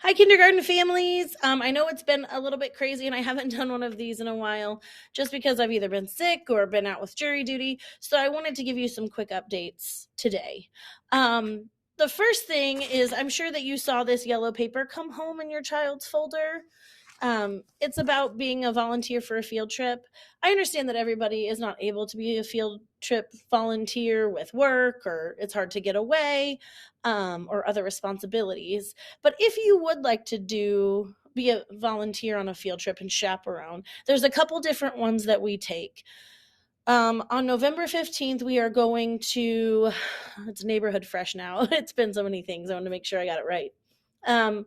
Hi, kindergarten families. I know it's been a little bit crazy and I haven't done one of these in a while just because I've either been sick or been out with jury duty. So I wanted to give you some quick updates today. The first thing is I'm sure that you saw this yellow paper come home in your child's folder. It's about being a volunteer for a field trip. I understand that everybody is not able to be a field trip volunteer with work or it's hard to get away or other responsibilities. But if you would like to be a volunteer on a field trip and chaperone, there's a couple different ones that we take. On November 15th, we are going to, it's Neighborhood Fresh now. It's been so many things. I want to make sure I got it right. Um,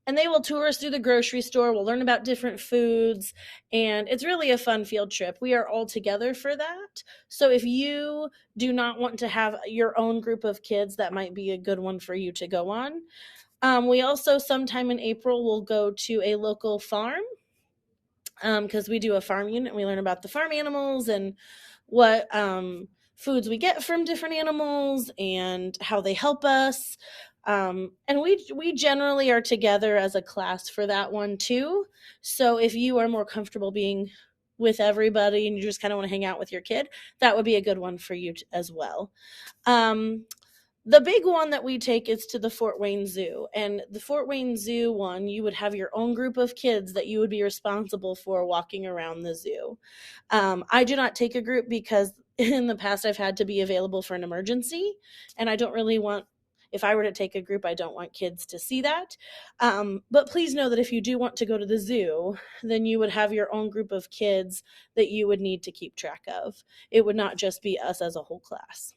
and they will tour us through the grocery store. We'll learn about different foods, and it's really a fun field trip. We are all together for that. So if you do not want to have your own group of kids, that might be a good one for you to go on. We also, sometime in April, will go to a local farm because we do a farm unit. We learn about the farm animals and what foods we get from different animals and how they help us. And we generally are together as a class for that one too. So if you are more comfortable being with everybody and you just kind of want to hang out with your kid, that would be a good one for you as well. Um, the big one that we take is to the Fort Wayne Zoo. And the Fort Wayne Zoo one, you would have your own group of kids that you would be responsible for walking around the zoo. I do not take a group because in the past I've had to be available for an emergency. And I don't really want, if I were to take a group, I don't want kids to see that. But please know that if you do want to go to the zoo, then you would have your own group of kids that you would need to keep track of. It would not just be us as a whole class.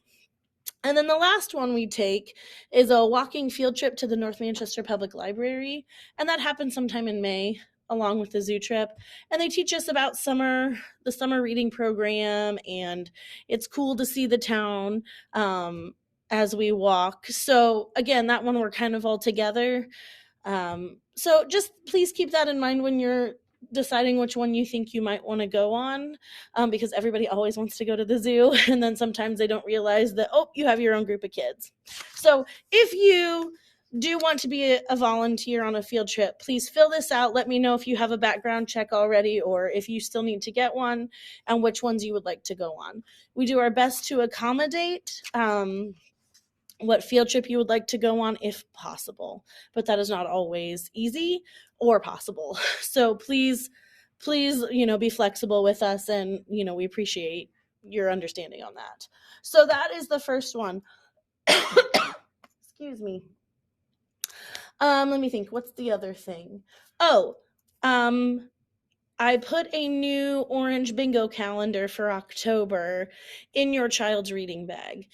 And then the last one we take is a walking field trip to the North Manchester Public Library. And that happens sometime in May along with the zoo trip. And they teach us about the summer reading program. And it's cool to see the town as we walk. So again, that one we're kind of all together. So just please keep that in mind when you're deciding which one you think you might want to go on, because everybody always wants to go to the zoo and then sometimes they don't realize that, oh, you have your own group of kids. So if you do want to be a volunteer on a field trip, please fill this out. Let me know if you have a background check already or if you still need to get one and which ones you would like to go on. We do our best to accommodate what field trip you would like to go on if possible, but that is not always easy or possible. So please be flexible with us, and we appreciate your understanding on that. So that is the first one. Excuse me. Let me think, what's the other thing? Oh, I put a new orange bingo calendar for October in your child's reading bag.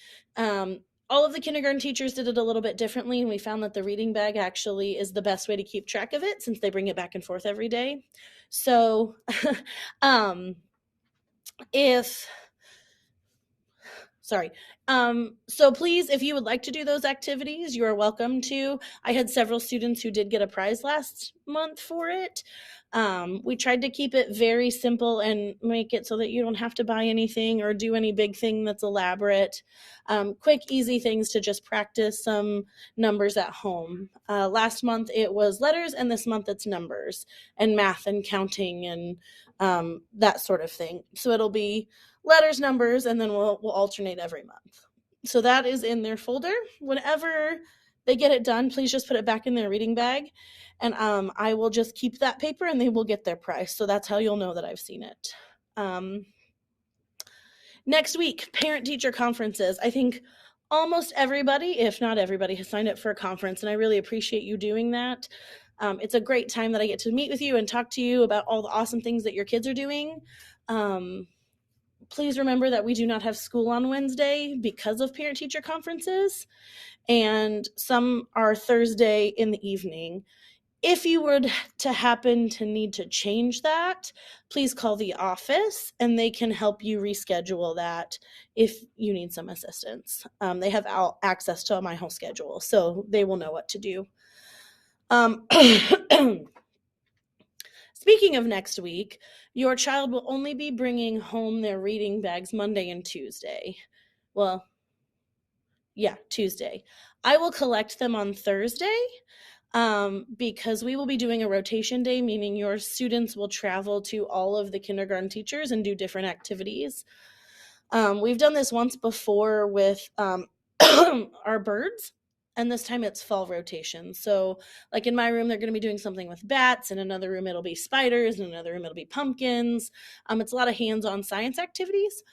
All of the kindergarten teachers did it a little bit differently, and we found that the reading bag actually is the best way to keep track of it since they bring it back and forth every day. So if sorry. So please, if you would like to do those activities, you are welcome to. I had several students who did get a prize last month for it. We tried to keep it very simple and make it so that you don't have to buy anything or do any big thing that's elaborate. Quick, easy things to just practice some numbers at home. Last month it was letters, and this month it's numbers and math and counting and that sort of thing. So it'll be letters, numbers, and then we'll alternate every month. So that is in their folder. Whenever they get it done, please just put it back in their reading bag, and I will just keep that paper and they will get their prize. So that's how you'll know that I've seen it. Next week, parent-teacher conferences. I think almost everybody, if not everybody, has signed up for a conference, and I really appreciate you doing that. It's a great time that I get to meet with you and talk to you about all the awesome things that your kids are doing. Please remember that we do not have school on Wednesday because of parent-teacher conferences, and some are Thursday in the evening. If you were to happen to need to change that, please call the office and they can help you reschedule that if you need some assistance. They have access to my whole schedule, so they will know what to do. Speaking of next week, your child will only be bringing home their reading bags Monday and Tuesday. Well, yeah, Tuesday. I will collect them on Thursday. because we will be doing a rotation day, meaning your students will travel to all of the kindergarten teachers and do different activities. We've done this once before with our birds, and this time it's fall rotation. So, like in my room, they're going to be doing something with bats. In another room, it'll be spiders. In another room, it'll be pumpkins. It's a lot of hands-on science activities.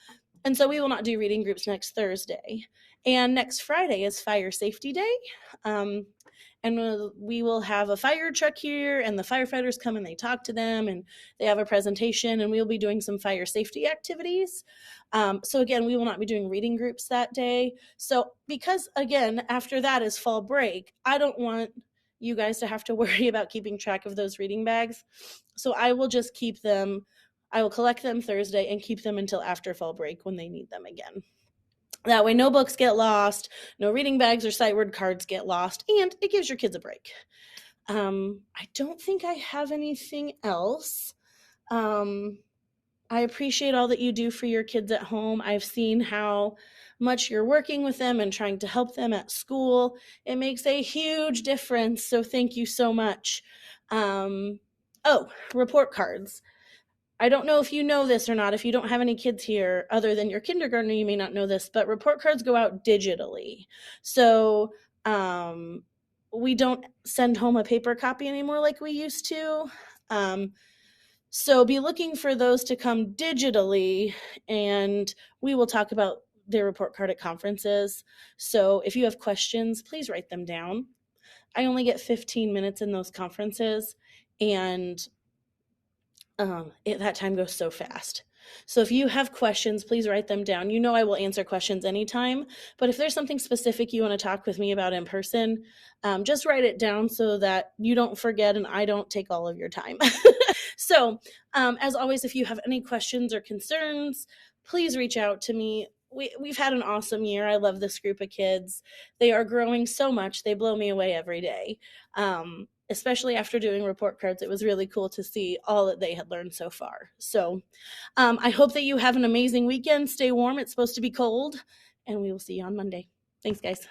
And so we will not do reading groups next Thursday. And next Friday is Fire Safety Day. Um, and we will have a fire truck here, and the firefighters come and they talk to them, and they have a presentation, and we'll be doing some fire safety activities. So again, we will not be doing reading groups that day. So because again, after that is fall break, I don't want you guys to have to worry about keeping track of those reading bags. So I will just keep them. I will collect them Thursday and keep them until after fall break when they need them again. That way, no books get lost, no reading bags or sight word cards get lost, and it gives your kids a break. I don't think I have anything else. I appreciate all that you do for your kids at home. I've seen how much you're working with them and trying to help them at school. It makes a huge difference, so thank you so much. Report cards. I don't know if you know this or not. If you don't have any kids here other than your kindergartner, you may not know this, but report cards go out digitally. So we don't send home a paper copy anymore like we used to. So be looking for those to come digitally, and we will talk about their report card at conferences. So if you have questions, please write them down. I only get 15 minutes in those conferences, and that time goes so fast. So if you have questions, please write them down. You know I will answer questions anytime, but if there's something specific you want to talk with me about in person, just write it down so that you don't forget and I don't take all of your time. So as always, if you have any questions or concerns, please reach out to me. We've had an awesome year. I love this group of kids. They are growing so much. They blow me away every day. Especially after doing report cards, it was really cool to see all that they had learned so far. So I hope that you have an amazing weekend. Stay warm. It's supposed to be cold, and we will see you on Monday. Thanks, guys.